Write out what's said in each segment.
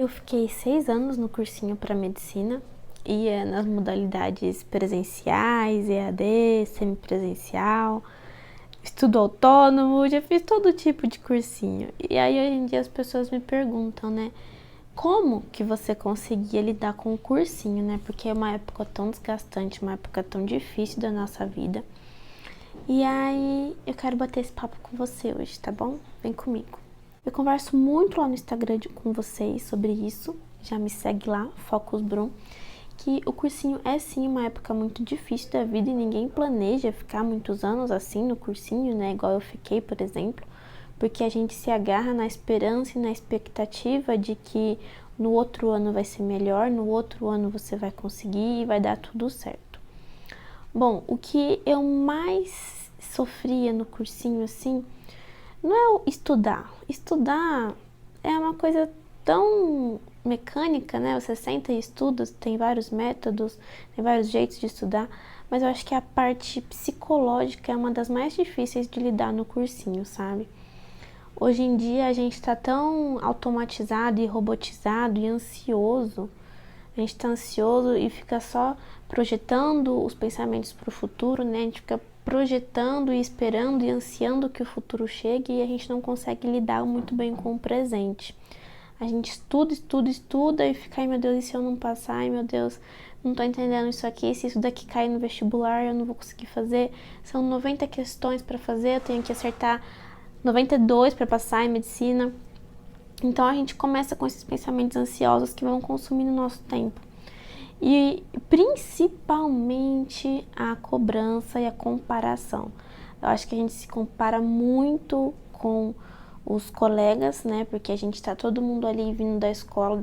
fiquei 6 anos no cursinho para medicina, ia nas modalidades presenciais, EAD, semipresencial, estudo autônomo, já fiz todo tipo de cursinho. E aí hoje em dia as pessoas me perguntam, né, como que você conseguia lidar com o cursinho, né? Porque é uma época tão desgastante, uma época tão difícil da nossa vida. E aí eu quero bater esse papo com você hoje, tá bom? Vem comigo. Eu converso muito lá no Instagram com vocês sobre isso, já me segue lá, Focus Brum, que o cursinho é sim uma época muito difícil da vida e ninguém planeja ficar muitos anos assim no cursinho, né, igual eu fiquei, por exemplo, porque a gente se agarra na esperança e na expectativa de que no outro ano vai ser melhor, no outro ano você vai conseguir e vai dar tudo certo. Bom, o que eu mais sofria no cursinho assim, não é o estudar. Estudar é uma coisa tão mecânica, né? Você senta e estuda, tem vários métodos, tem vários jeitos de estudar, mas eu acho que a parte psicológica é uma das mais difíceis de lidar no cursinho, sabe? Hoje em dia a gente tá tão automatizado e robotizado e ansioso. A gente tá ansioso e fica só projetando os pensamentos para o futuro, né? A gente fica projetando e esperando e ansiando que o futuro chegue e a gente não consegue lidar muito bem com o presente. A gente estuda e fica, ai meu Deus, e se eu não passar? Ai meu Deus, não tô entendendo isso aqui, se isso daqui cair no vestibular eu não vou conseguir fazer. São 90 questões para fazer, eu tenho que acertar 92 para passar em medicina. Então a gente começa com esses pensamentos ansiosos que vão consumindo o nosso tempo. E principalmente a cobrança e a comparação. Eu acho que a gente se compara muito com os colegas, né? Porque a gente tá todo mundo ali vindo da escola,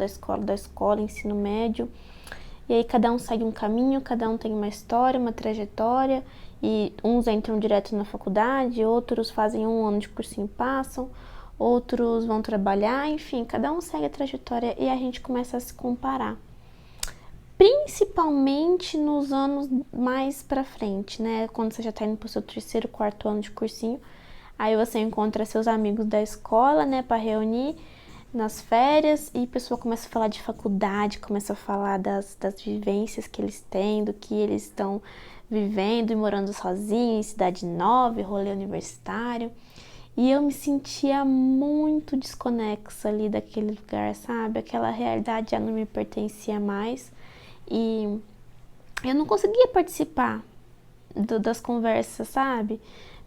ensino médio. E aí cada um segue um caminho, cada um tem uma história, uma trajetória. E uns entram direto na faculdade, outros fazem um ano de cursinho e passam, outros vão trabalhar, enfim, cada um segue a trajetória e a gente começa a se comparar. Principalmente nos anos mais pra frente, né? Quando você já tá indo pro seu terceiro, quarto ano de cursinho, aí você encontra seus amigos da escola, né, pra reunir nas férias e a pessoa começa a falar de faculdade, começa a falar das vivências que eles têm, do que eles estão vivendo e morando sozinhos, em cidade nova, rolê universitário. E eu me sentia muito desconexa ali daquele lugar, sabe? Aquela realidade já não me pertencia mais. E eu não conseguia participar das conversas, sabe?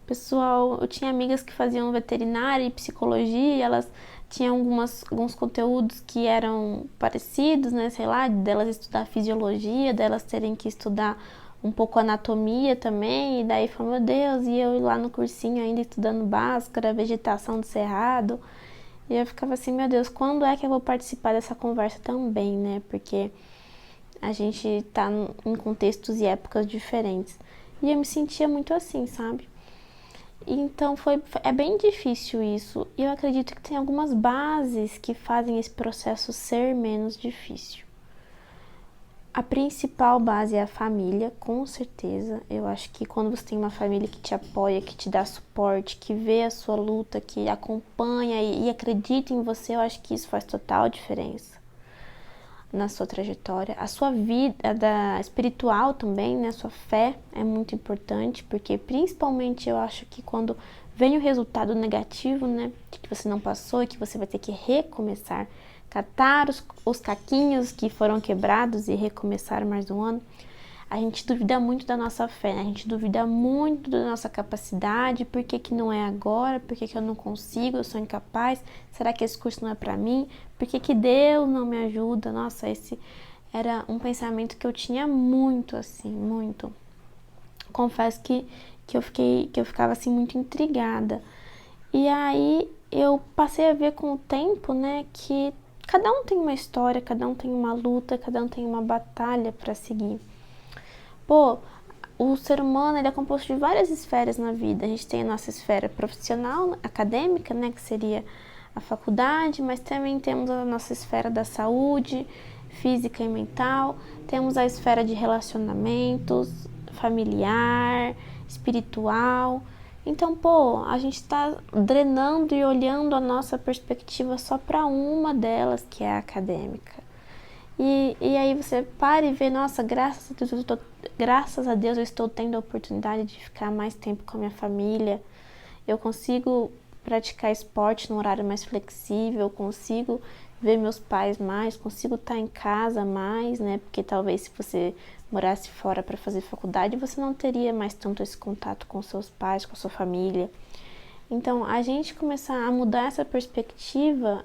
Pessoal, eu tinha amigas que faziam veterinária e psicologia e elas tinham alguns conteúdos que eram parecidos, né? Sei lá, delas estudar fisiologia, delas terem que estudar um pouco anatomia também, e daí falou, meu Deus, e eu lá no cursinho ainda estudando báscara, vegetação do cerrado, e eu ficava assim, meu Deus, quando é que eu vou participar dessa conversa também, né? Porque a gente tá em contextos e épocas diferentes. E eu me sentia muito assim, sabe? Então é bem difícil isso. E eu acredito que tem algumas bases que fazem esse processo ser menos difícil. A principal base é a família, com certeza. Eu acho que quando você tem uma família que te apoia, que te dá suporte, que vê a sua luta, que acompanha e acredita em você, eu acho que isso faz total diferença na sua trajetória. A sua vida espiritual também, né? A sua fé é muito importante, porque principalmente eu acho que quando vem o resultado negativo, né? De que você não passou e que você vai ter que recomeçar, catar os caquinhos que foram quebrados e recomeçar mais um ano, a gente duvida muito da nossa fé, né? A gente duvida muito da nossa capacidade, por que que não é agora, por que que eu não consigo, eu sou incapaz, será que esse curso não é pra mim, por que que Deus não me ajuda? Nossa, esse era um pensamento que eu tinha muito, assim, muito. Confesso que eu ficava assim muito intrigada. E aí eu passei a ver com o tempo, né, que cada um tem uma história, cada um tem uma luta, cada um tem uma batalha para seguir. Pô, o ser humano ele é composto de várias esferas na vida. A gente tem a nossa esfera profissional, acadêmica, né, que seria a faculdade, mas também temos a nossa esfera da saúde, física e mental, temos a esfera de relacionamentos, familiar, espiritual, Então, pô, a gente tá drenando e olhando a nossa perspectiva só para uma delas, que é a acadêmica. E aí você para e vê, nossa, graças a Deus eu estou tendo a oportunidade de ficar mais tempo com a minha família. Eu consigo praticar esporte num horário mais flexível, consigo ver meus pais mais, consigo estar em casa mais, né? Porque talvez se você morasse fora para fazer faculdade, você não teria mais tanto esse contato com seus pais, com a sua família. Então, a gente começar a mudar essa perspectiva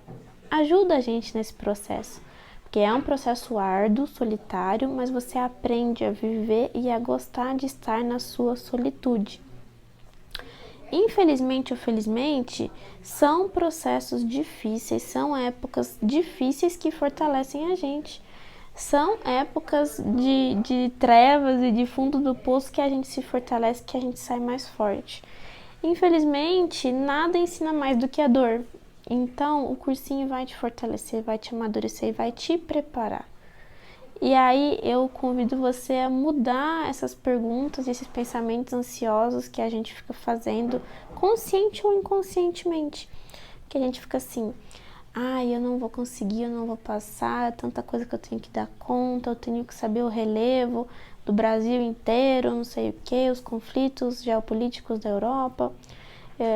ajuda a gente nesse processo. Porque é um processo árduo, solitário, mas você aprende a viver e a gostar de estar na sua solitude. Infelizmente ou felizmente, são processos difíceis, são épocas difíceis que fortalecem a gente. São épocas de trevas e de fundo do poço que a gente se fortalece, que a gente sai mais forte. Infelizmente, nada ensina mais do que a dor. Então, o cursinho vai te fortalecer, vai te amadurecer e vai te preparar. E aí eu convido você a mudar essas perguntas, esses pensamentos ansiosos que a gente fica fazendo, consciente ou inconscientemente. Que a gente fica assim, eu não vou conseguir, eu não vou passar, é tanta coisa que eu tenho que dar conta, eu tenho que saber o relevo do Brasil inteiro, não sei o que, os conflitos geopolíticos da Europa,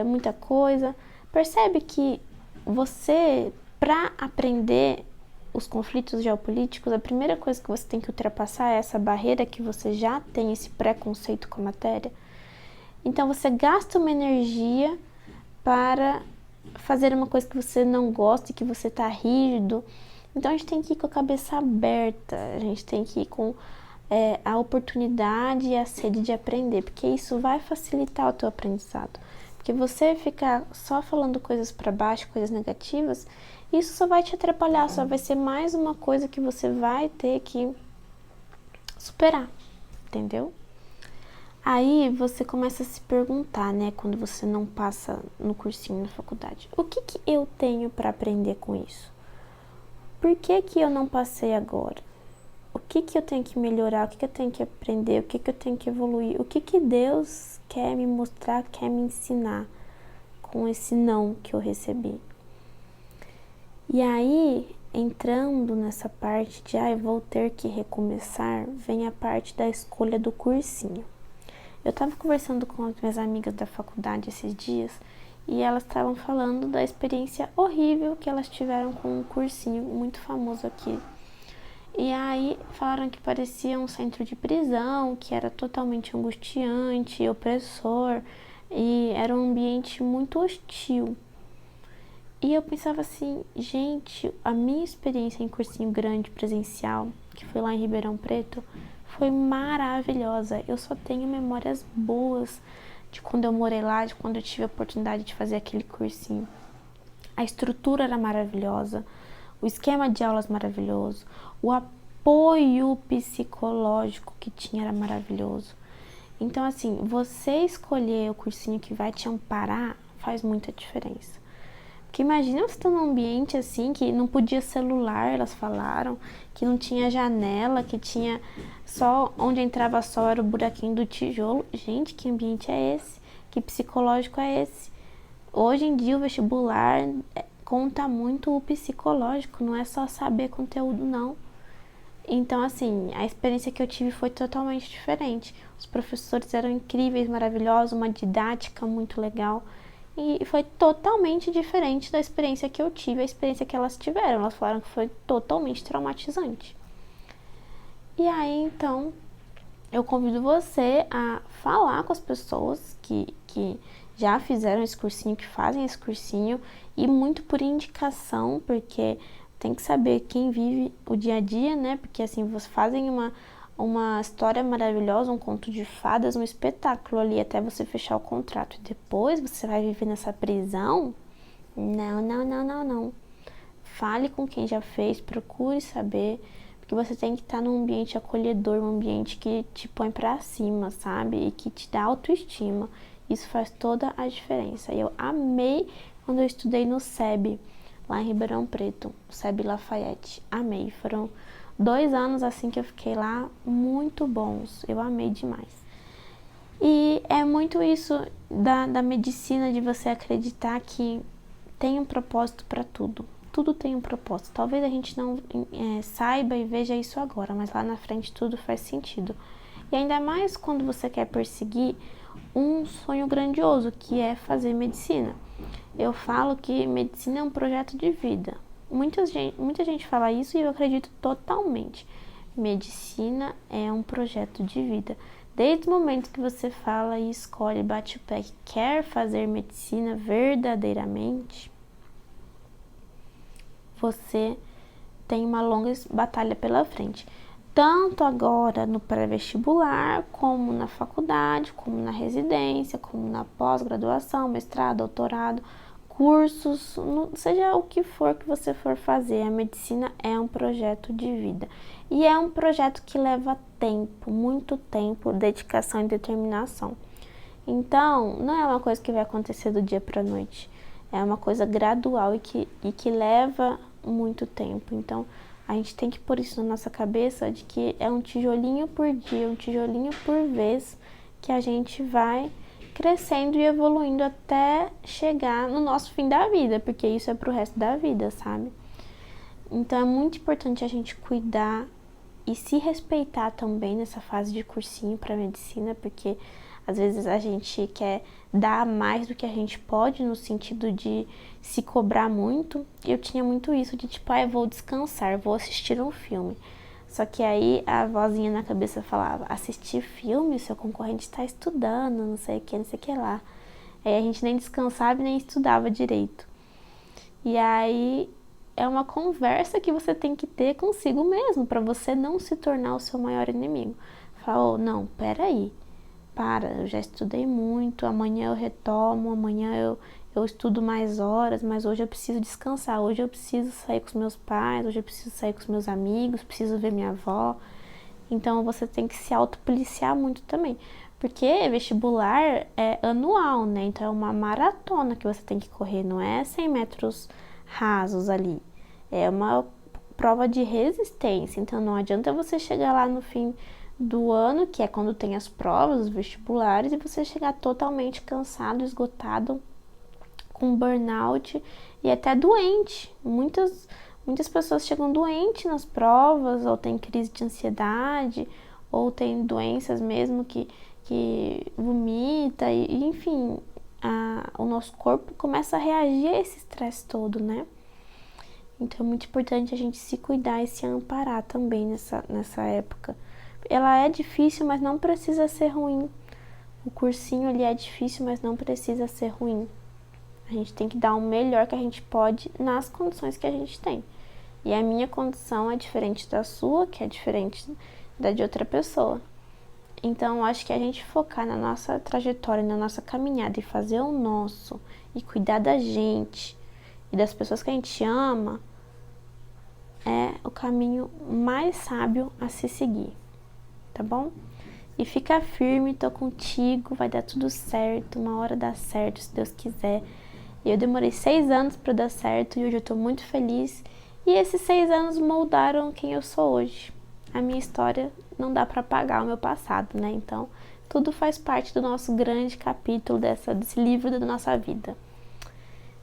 muita coisa. Percebe que você, para aprender os conflitos geopolíticos, a primeira coisa que você tem que ultrapassar é essa barreira que você já tem, esse preconceito com a matéria. Então você gasta uma energia para fazer uma coisa que você não gosta e que você está rígido. Então a gente tem que ir com a cabeça aberta, a gente tem que ir com a oportunidade e a sede de aprender, porque isso vai facilitar o teu aprendizado. Porque você ficar só falando coisas para baixo, coisas negativas, isso só vai te atrapalhar, só vai ser mais uma coisa que você vai ter que superar, entendeu? Aí você começa a se perguntar, né, quando você não passa no cursinho na faculdade, o que eu tenho para aprender com isso? Por que eu não passei agora? O que eu tenho que melhorar? O que eu tenho que aprender? O que eu tenho que evoluir? O que Deus quer me mostrar, quer me ensinar com esse não que eu recebi? E aí, entrando nessa parte de eu vou ter que recomeçar, vem a parte da escolha do cursinho. Eu estava conversando com as minhas amigas da faculdade esses dias e elas estavam falando da experiência horrível que elas tiveram com um cursinho muito famoso aqui. E aí falaram que parecia um centro de prisão, que era totalmente angustiante, opressor e era um ambiente muito hostil. E eu pensava assim, gente, a minha experiência em cursinho grande presencial, que foi lá em Ribeirão Preto, foi maravilhosa. Eu só tenho memórias boas de quando eu morei lá, de quando eu tive a oportunidade de fazer aquele cursinho. A estrutura era maravilhosa, o esquema de aulas maravilhoso, o apoio psicológico que tinha era maravilhoso. Então, assim, você escolher o cursinho que vai te amparar faz muita diferença. Porque imagina você estar num ambiente assim, que não podia celular, elas falaram, que não tinha janela, que tinha só onde entrava sol era o buraquinho do tijolo. Gente, que ambiente é esse? Que psicológico é esse? Hoje em dia o vestibular conta muito o psicológico, não é só saber conteúdo, não. Então, assim, a experiência que eu tive foi totalmente diferente. Os professores eram incríveis, maravilhosos, uma didática muito legal. E foi totalmente diferente da experiência que eu tive, a experiência que elas tiveram. Elas falaram que foi totalmente traumatizante. E aí, então, eu convido você a falar com as pessoas que já fizeram esse cursinho, que fazem esse cursinho, e muito por indicação, porque tem que saber quem vive o dia a dia, né? Porque assim, vocês fazem uma história maravilhosa, um conto de fadas, um espetáculo ali até você fechar o contrato. E depois você vai viver nessa prisão? Não, não, não, não, não. Fale com quem já fez, procure saber, porque você tem que estar num ambiente acolhedor, um ambiente que te põe pra cima, sabe? E que te dá autoestima. Isso faz toda a diferença. Eu amei quando eu estudei no SEB, lá em Ribeirão Preto, o SEB Lafayette. Amei. Foram 2 anos assim que eu fiquei lá, muito bons. Eu amei demais. E é muito isso da medicina, de você acreditar que tem um propósito para tudo. Tudo tem um propósito. Talvez a gente não saiba e veja isso agora, mas lá na frente tudo faz sentido. E ainda mais quando você quer perseguir um sonho grandioso, que é fazer medicina. Eu falo que medicina é um projeto de vida. Muita gente fala isso e eu acredito totalmente. Medicina é um projeto de vida. Desde o momento que você fala e escolhe, bate o pé, que quer fazer medicina verdadeiramente, você tem uma longa batalha pela frente. Tanto agora no pré-vestibular, como na faculdade, como na residência, como na pós-graduação, mestrado, doutorado, cursos, seja o que for que você for fazer, a medicina é um projeto de vida. E é um projeto que leva tempo, muito tempo, dedicação e determinação. Então, não é uma coisa que vai acontecer do dia para a noite. É uma coisa gradual e que leva muito tempo. Então, a gente tem que pôr isso na nossa cabeça de que é um tijolinho por dia, um tijolinho por vez que a gente vai crescendo e evoluindo até chegar no nosso fim da vida, porque isso é pro resto da vida, sabe? Então é muito importante a gente cuidar e se respeitar também nessa fase de cursinho para medicina, porque às vezes a gente quer dar mais do que a gente pode, no sentido de se cobrar muito. Eu tinha muito isso de tipo, eu vou descansar, vou assistir um filme. Só que aí a vozinha na cabeça falava, assistir filme, seu concorrente está estudando, não sei o que, não sei o que lá. Aí a gente nem descansava e nem estudava direito. E aí é uma conversa que você tem que ter consigo mesmo, para você não se tornar o seu maior inimigo. Fala, não, peraí, eu já estudei muito, amanhã eu retomo, amanhã eu estudo mais horas, mas hoje eu preciso descansar, hoje eu preciso sair com os meus pais, hoje eu preciso sair com os meus amigos, preciso ver minha avó. Então você tem que se autopoliciar muito também, porque vestibular é anual, né? Então é uma maratona que você tem que correr, não é 100 metros rasos ali, é uma prova de resistência. Então não adianta você chegar lá no fim do ano, que é quando tem as provas, os vestibulares, e você chegar totalmente cansado, esgotado, com burnout e até doente. Muitas pessoas chegam doentes nas provas, ou tem crise de ansiedade, ou tem doenças mesmo que vomita, e enfim, o nosso corpo começa a reagir a esse estresse todo, né? Então é muito importante a gente se cuidar e se amparar também nessa época. Ela é difícil, mas não precisa ser ruim. O cursinho ali é difícil, mas não precisa ser ruim. A gente tem que dar o melhor que a gente pode nas condições que a gente tem. E a minha condição é diferente da sua, que é diferente da de outra pessoa. Então, eu acho que a gente focar na nossa trajetória, na nossa caminhada e fazer o nosso, e cuidar da gente e das pessoas que a gente ama, é o caminho mais sábio a se seguir, tá bom? E fica firme, tô contigo, vai dar tudo certo, uma hora dá certo, se Deus quiser. E eu demorei 6 anos para dar certo e hoje eu tô muito feliz. E esses 6 anos moldaram quem eu sou hoje. A minha história não dá para apagar o meu passado, né? Então, tudo faz parte do nosso grande capítulo desse livro da nossa vida.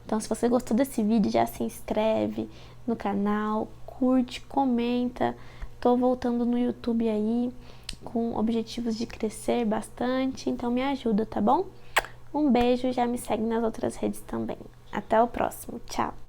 Então, se você gostou desse vídeo, já se inscreve no canal, curte, comenta. Tô voltando no YouTube aí, com objetivos de crescer bastante, então me ajuda, tá bom? Um beijo e já me segue nas outras redes também. Até o próximo. Tchau!